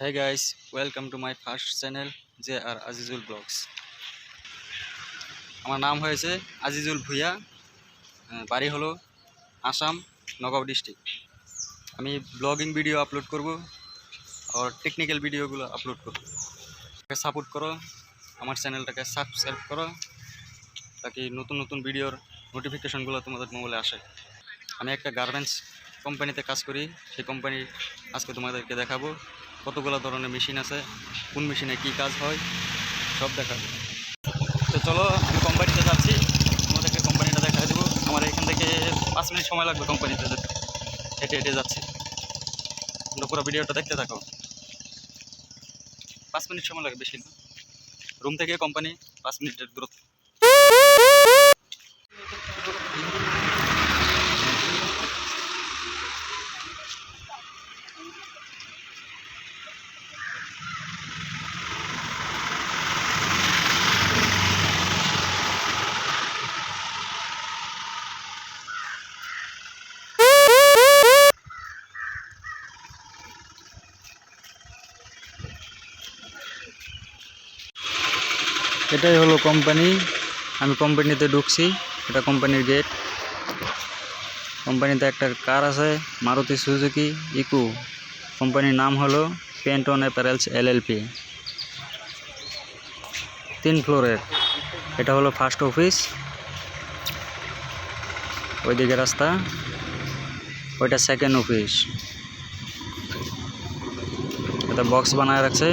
Hey guys, welcome to my first channel JrAzizulvlogs. আমার নাম হয়েছে আজিজুল ভুইয়া, বাড়ি হলো আসাম নগাঁও ডিস্ট্রিক্ট। আমি ব্লগিং ভিডিও আপলোড করব আর টেকনিক্যাল ভিডিওগুলো আপলোড করব। সাপোর্ট করো, আমার চ্যানেলটাকে সাবস্ক্রাইব করো তাকি নতুন নতুন ভিডিওর নোটিফিকেশনগুলো তোমাদের মোবাইলে আসে। আমি একটা গার্মেন্টস কোম্পানিতে কাজ করি, সেই কোম্পানি আজকে তোমাদেরকে দেখাবো কতগুলো ধরনের মেশিন আছে, কোন মেশিনে কী কাজ হয় সব দেখাবো। তো চলো আমি কোম্পানিতে যাচ্ছি, তোমাদেরকে কোম্পানিটা দেখা দেবো। আমার এখান থেকে 5 মিনিট সময় লাগবে কোম্পানিতে যেতে, হেঁটে হেঁটে যাচ্ছি। তোমরা পুরো ভিডিওটা দেখতে থাকো, 5 মিনিট সময় লাগে, বেশি না। রুম থেকে কোম্পানি 5 মিনিটের দূরত্ব। এটাই হলো কোম্পানি, আমি কোম্পানিতে ঢুকছি। এটা কোম্পানির গেট। কোম্পানিতে একটা কার আছে, মারুতি সুজুকি ইকো। কোম্পানির নাম হলো পেন্টন অ্যাপারেলস এলএলপি। 3 ফ্লোরের। এটা হলো ফার্স্ট অফিস, ওইদিকে রাস্তা, ওইটা সেকেন্ড অফিস। এটা বক্স বানায় রাখছে,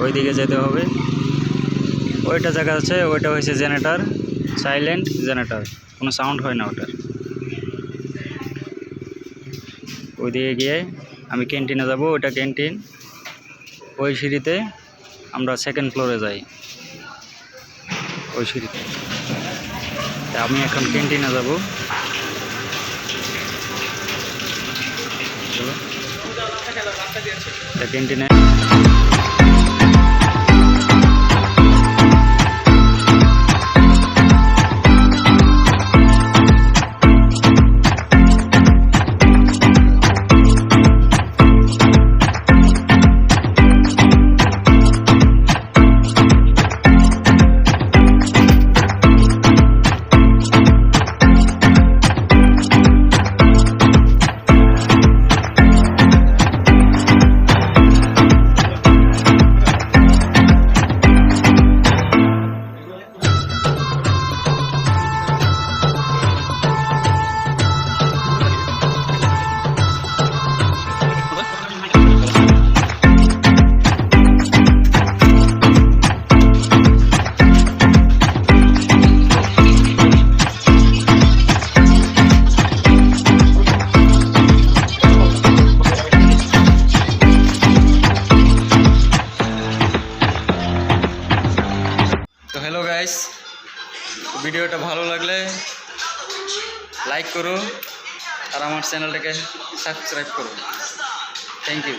ওইদিকে যেতে হবে। ওইটা জায়গা আছে, ওইটা হয়েছে জেনারেটর, সাইলেন্ট জেনারেটর, কোনো সাউন্ড হয় না ওটার। ওইদিকে গিয়ে আমি ক্যান্টিনে যাব, ওইটা ক্যান্টিন। ওই সিঁড়িতে আমরা সেকেন্ড ফ্লোরে যাই, ওই সিঁড়িতে। আমি এখন ক্যান্টিনে যাব। ক্যান্টিনে তো হ্যালো গাইস, ভিডিওটা ভালো লাগলে লাইক করো আর আমার চ্যানেলটাকে সাবস্ক্রাইব করো। Thank you.